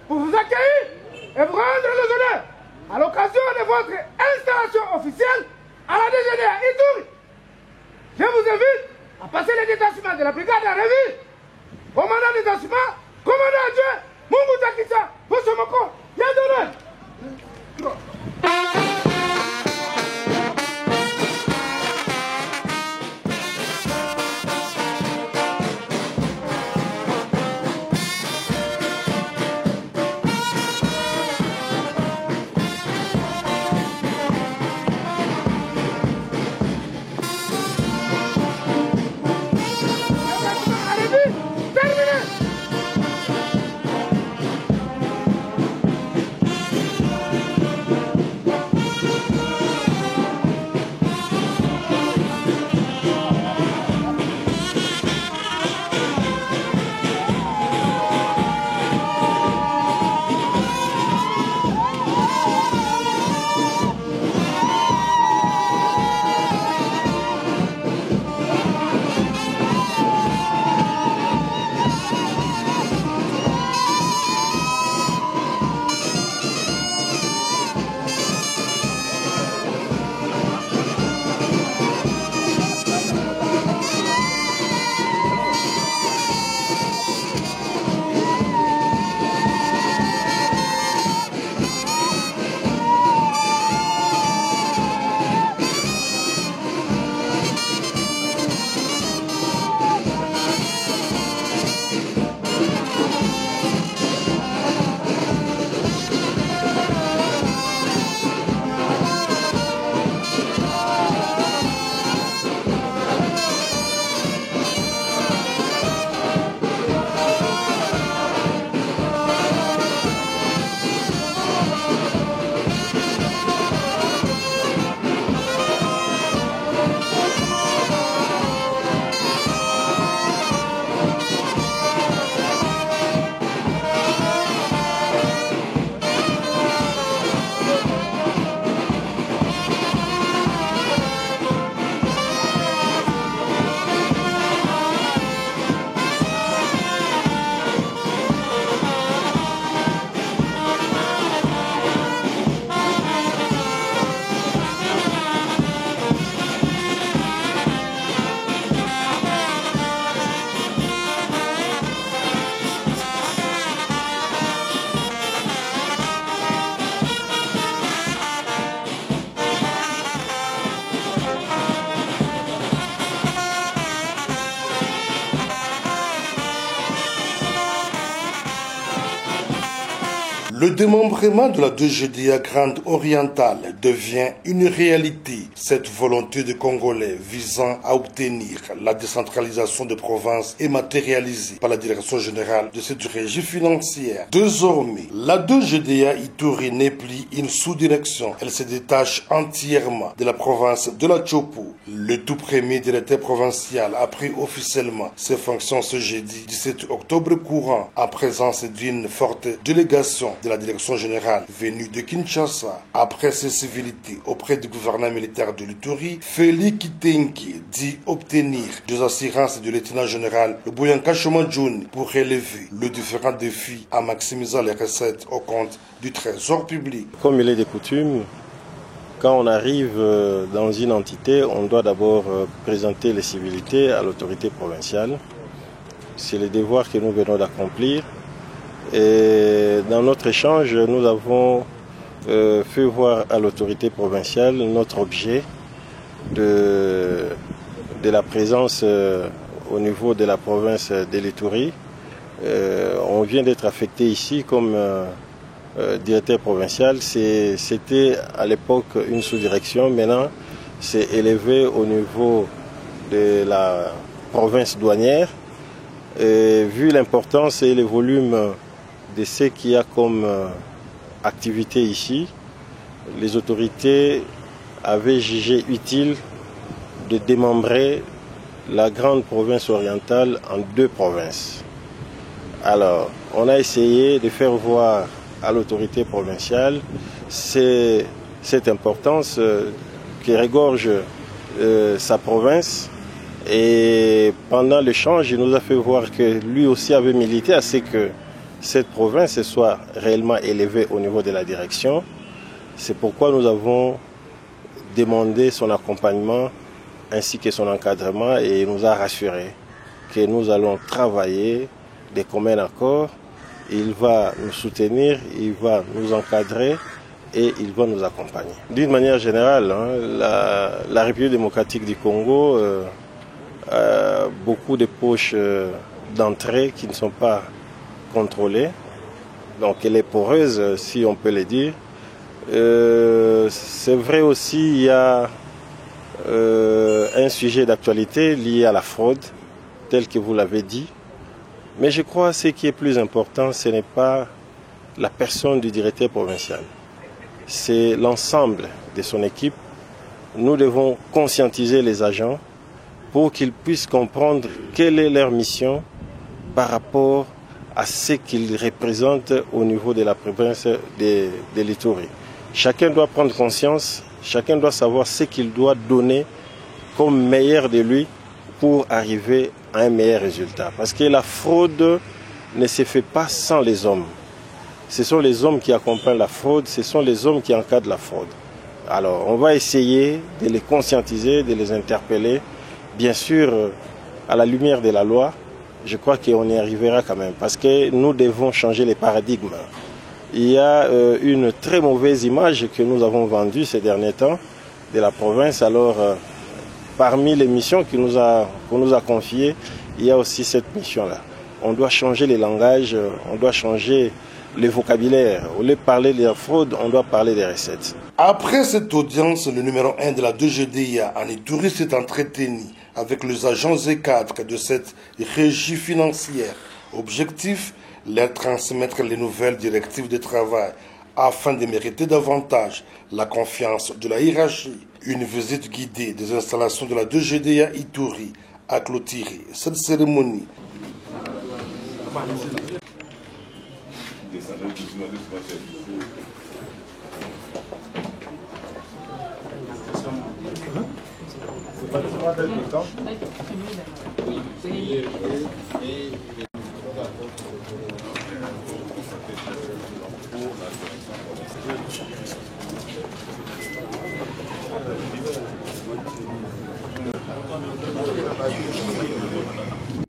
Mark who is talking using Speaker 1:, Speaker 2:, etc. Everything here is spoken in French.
Speaker 1: pour vous accueillir et vous rendre les honneurs à l'occasion de votre installation officielle à la DGDA Ituri. Je vous invite à passer les détachements de la brigade à Révi. Commandant détachement, commandant adjoint, Mungu Takisa, Bosomoko, Yadone.
Speaker 2: Le démembrement de la 2GDA Grande Orientale devient une réalité. Cette volonté des Congolais visant à obtenir la décentralisation de provinces est matérialisée par la direction générale de cette régie financière. Désormais, la 2GDA Ituri n'est plus une sous-direction. Elle se détache entièrement de la province de la Tchopo. Le tout premier directeur provincial a pris officiellement ses fonctions ce jeudi 17 octobre courant en présence d'une forte délégation de la direction générale venue de Kinshasa. Après ses civilités auprès du gouvernement militaire de l'Ituri, Félix Kitenki dit obtenir des assurances du lieutenant général le Bouyanka Chomadjoun pour relever les différents défis en maximisant les recettes au compte du trésor public.
Speaker 3: Comme il est de coutume, quand on arrive dans une entité, on doit d'abord présenter les civilités à l'autorité provinciale. C'est le devoir que nous venons d'accomplir. Et dans notre échange, nous avons fait voir à l'autorité provinciale notre objet de la présence au niveau de la province de l'Ituri. On vient d'être affecté ici comme directeur provincial. C'était à l'époque une sous-direction, maintenant c'est élevé au niveau de la province douanière. Et vu l'importance et le volume de ce qu'il y a comme activité ici, les autorités avaient jugé utile de démembrer la grande province orientale en 2 provinces. Alors, on a essayé de faire voir à l'autorité provinciale cette importance qui regorge sa province. Et pendant l'échange, il nous a fait voir que lui aussi avait milité à ce que cette province soit réellement élevée au niveau de la direction. C'est pourquoi nous avons demandé son accompagnement ainsi que son encadrement et il nous a rassuré que nous allons travailler de commun accord. Il va nous soutenir, il va nous encadrer et il va nous accompagner. D'une manière générale, la République démocratique du Congo a beaucoup de poches d'entrée qui ne sont pas contrôlées. Donc elle est poreuse, si on peut le dire. C'est vrai aussi, il y a un sujet d'actualité lié à la fraude, tel que vous l'avez dit. Mais je crois que ce qui est plus important, ce n'est pas la personne du directeur provincial. C'est l'ensemble de son équipe. Nous devons conscientiser les agents pour qu'ils puissent comprendre quelle est leur mission par rapport à ce qu'ils représentent au niveau de la province de l'Ituri. Chacun doit prendre conscience, chacun doit savoir ce qu'il doit donner comme meilleur de lui pour arriver à un meilleur résultat. Parce que la fraude ne se fait pas sans les hommes. Ce sont les hommes qui accompagnent la fraude, ce sont les hommes qui encadrent la fraude. Alors, on va essayer de les conscientiser, de les interpeller. Bien sûr, à la lumière de la loi, je crois qu'on y arrivera quand même. Parce que nous devons changer les paradigmes. Il y a une très mauvaise image que nous avons vendue ces derniers temps de la province. Alors, parmi les missions qu'on nous a confiées, il y a aussi cette mission-là. On doit changer les langages, on doit changer le vocabulaire. Au lieu de parler de la fraude, on doit parler des recettes.
Speaker 2: Après cette audience, le numéro 1 de la 2GDIA en Ituri s'est entretenu avec les agents et cadres de cette régie financière. Objectif, leur transmettre les nouvelles directives de travail afin de mériter davantage la confiance de la hiérarchie. Une visite guidée des installations de la 2GDIA Ituri a clôturé cette cérémonie.